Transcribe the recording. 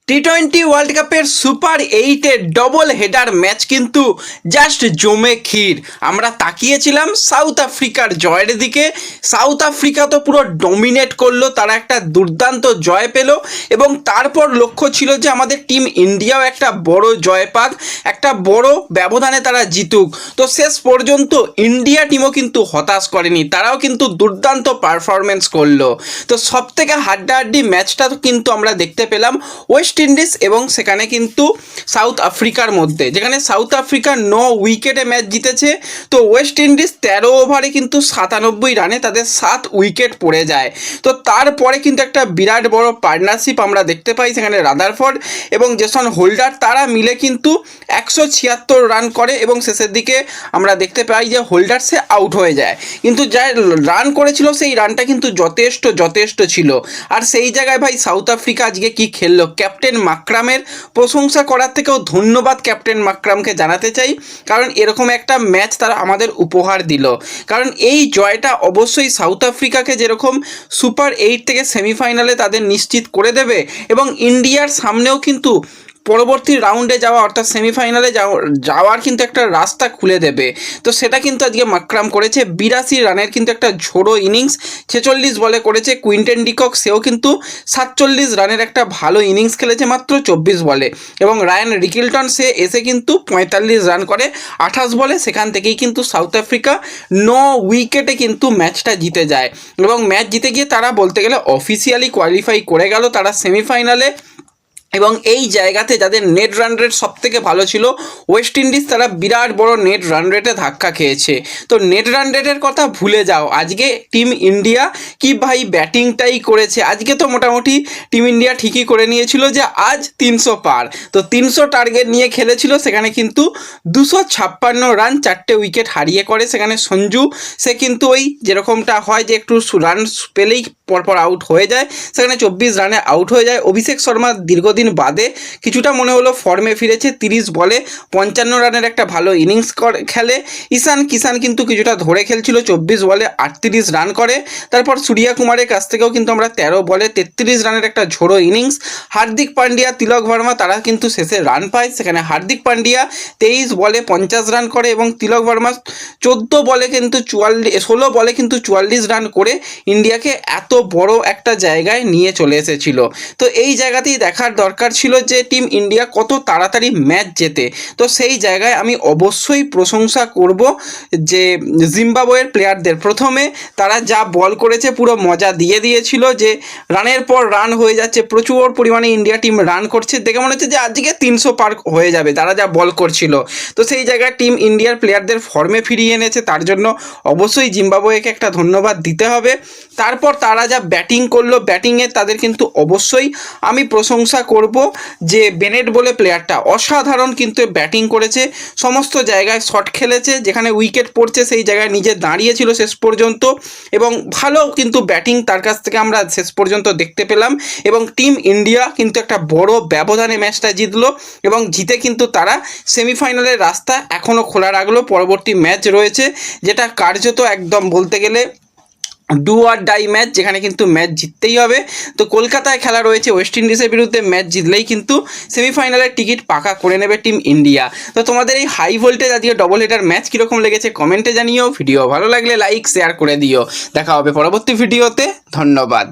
টি-20 world কাপের super 8-এর double header match কিন্তু just জমে ক্ষীর। আমরা তাকিয়েছিলাম সাউথ আফ্রিকার জয়ের দিকে। সাউথ আফ্রিকা তো পুরো ডমিনেট করলো, তারা একটা দুর্দান্ত জয় পেল এবং তারপর লক্ষ্য ছিল যে আমাদের টিম ইন্ডিয়াও একটা বড় জয় পাক, একটা বড় ব্যবধানে তারা জিতুক। তো শেষ পর্যন্ত ইন্ডিয়া টিমও কিন্তু হতাশ করেনি, তারাও কিন্তু দুর্দান্ত পারফরমেন্স করলো। তো সব থেকে হাড্ডাহাড্ডি ম্যাচটা কিন্তু আমরা দেখতে পেলাম ওয়েস্ট ইন্ডিজ এবং সেখানে কিন্তু সাউথ আফ্রিকার মধ্যে, যেখানে সাউথ আফ্রিকা 9 উইকেটে ম্যাচ জিতেছে। তো ওয়েস্ট ইন্ডিজ 13 ওভারে কিন্তু 97 রানে তাদের 7 উইকেট পড়ে যায়। তো তারপরে কিন্তু একটা বিরাট বড় পার্টনারশিপ আমরা দেখতে পাই, সেখানে রাদারফোর্ড এবং জেসন হোল্ডার তারা মিলে কিন্তু 176 রান করে এবং শেষের দিকে আমরা দেখতে পাই যে হোল্ডার সে আউট হয়ে যায়। কিন্তু যা রান করেছিল সেই রানটা কিন্তু যথেষ্ট ছিল। আর সেই জায়গায় ভাই সাউথ আফ্রিকা আজকে কি খেললো, ক্যাপ্টেন মাকরামের প্রশংসা করার থেকেও ধন্যবাদ ক্যাপ্টেন মাকরামকে জানাতে চাই, কারণ এরকম একটা ম্যাচ তারা আমাদের উপহার দিল। কারণ এই জয়টা অবশ্যই সাউথ আফ্রিকাকে যেরকম সুপার 8 থেকে সেমিফাইনালে তাদের নিশ্চিত করে দেবে এবং ইন্ডিয়ার সামনেও কিন্তু পরবর্তী রাউন্ডে যাওয়া অর্থাৎ সেমিফাইনালে যাওয়ার কিন্তু একটা রাস্তা খুলে দেবে। তো সেটা কিন্তু আজকে মাকরাম করেছে। 82 রানের কিন্তু একটা ঝোড়ো ইনিংস 46 বলে করেছে। কুইন্টেন ডিকক সেও কিন্তু 47 রানের একটা ভালো ইনিংস খেলেছে মাত্র 24 বলে, এবং রায়ান রিকিলটন সে এসে কিন্তু 45 রান করে 28 বলে। সেখান থেকেই কিন্তু সাউথ আফ্রিকা 9 উইকেটে কিন্তু ম্যাচটা জিতে যায় এবং ম্যাচ জিতে গিয়ে তারা বলতে গেলে অফিসিয়ালি কোয়ালিফাই করে গেল তারা সেমিফাইনালে। এবং এই জায়গাতে যাদের নেট রান রেট সব থেকে ভালো ছিল ওয়েস্ট ইন্ডিজ, তারা বিরাট বড় নেট রান রেটে ধাক্কা খেয়েছে। তো নেট রান রেটের কথা ভুলে যাও, আজকে টিম ইন্ডিয়া কি ভাই ব্যাটিংটাই করেছে। আজকে তো মোটামুটি টিম ইন্ডিয়া ঠিকই করে নিয়েছিল যে আজ 300 পার, তো 300 টার্গেট নিয়ে খেলেছিল। সেখানে কিন্তু 256 রান 4টে উইকেট হারিয়ে করে। সেখানে সঞ্জু সে কিন্তু ওই যেরকমটা হয় যে একটু রান পেলেই পরপর আউট হয়ে যায়, সেখানে 24 রানে আউট হয়ে যায়। অভিষেক শর্মা দীর্ঘদিন বাদে কিছুটা মনে হলো ফর্মে ফিরেছে, 30 বলে 55 রানের একটা ভালো ইনিংস খেলে। ঈশান কিষান কিন্তু কিছুটা ধরে খেলছিল, 24 বলে 38 রান করে। তারপর সূর্যা কুমারের কাছ থেকেও কিন্তু আমরা 13 বলে 33 রানের একটা ঝোড়ো ইনিংস। হার্দিক পান্ডিয়া, তিলক ভার্মা তারা কিন্তু শেষে রান পায়। সেখানে হার্দিক পান্ডিয়া 23 বলে 50 রান করে এবং তিলক ভার্মা 16 বলে কিন্তু 44 রান করে ইন্ডিয়াকে এত বড় একটা জায়গায় নিয়ে চলে এসেছিল। তো এই জায়গাতেই দেখার দরকার ছিল যে টিম ইন্ডিয়া কত তাড়াতাড়ি ম্যাচ জেতে। তো সেই জায়গায় আমি অবশ্যই প্রশংসা করব যে জিম্বাবুয়ের প্লেয়ারদের। প্রথমে তারা যা বল করেছে পুরো মজা দিয়ে দিয়েছিল, যে রানের পর রান হয়ে যাচ্ছে, প্রচুর পরিমাণে ইন্ডিয়া টিম রান করছে, দেখে মনে হচ্ছে যে আজকে 300 পার হয়ে যাবে তারা যা বল করছিল। তো সেই জায়গায় টিম ইন্ডিয়ার প্লেয়ারদের ফর্মে ফিরিয়ে এনেছে, তার জন্য অবশ্যই জিম্বাবুয়েকে একটা ধন্যবাদ দিতে হবে। তারপর তারা যা ব্যাটিং করলো, ব্যাটিংয়ে তাদের কিন্তু অবশ্যই আমি প্রশংসা করব যে বেনেট বলে প্লেয়ারটা অসাধারণ কিন্তু ব্যাটিং করেছে, সমস্ত জায়গায় শট খেলেছে, যেখানে উইকেট পড়ছে সেই জায়গায় নিজে দাঁড়িয়েছিল শেষ পর্যন্ত, এবং ভালো কিন্তু ব্যাটিং তার কাছ থেকে আমরা শেষ পর্যন্ত দেখতে পেলাম। এবং টিম ইন্ডিয়া কিন্তু একটা বড় ব্যবধানে ম্যাচটা জিতলো এবং জিতে কিন্তু তারা সেমিফাইনালের রাস্তা এখনও খোলা রাখলো। পরবর্তী ম্যাচ রয়েছে, যেটা কার্যত একদম বলতে গেলে ডু আর ডাই ম্যাচ, যেখানে কিন্তু ম্যাচ জিততেই হবে। তো কলকাতায় খেলা রয়েছে ওয়েস্ট ইন্ডিজের বিরুদ্ধে, ম্যাচ জিতলেই কিন্তু সেমিফাইনালের টিকিট পাকা করে নেবে টিম ইন্ডিয়া। তো তোমাদের এই হাই ভোল্টেজ আজকে ডবল হেডার ম্যাচ কীরকম লেগেছে কমেন্টে জানিও। ভিডিও ভালো লাগলে লাইক শেয়ার করে দিও। দেখা হবে পরবর্তী ভিডিওতে। ধন্যবাদ।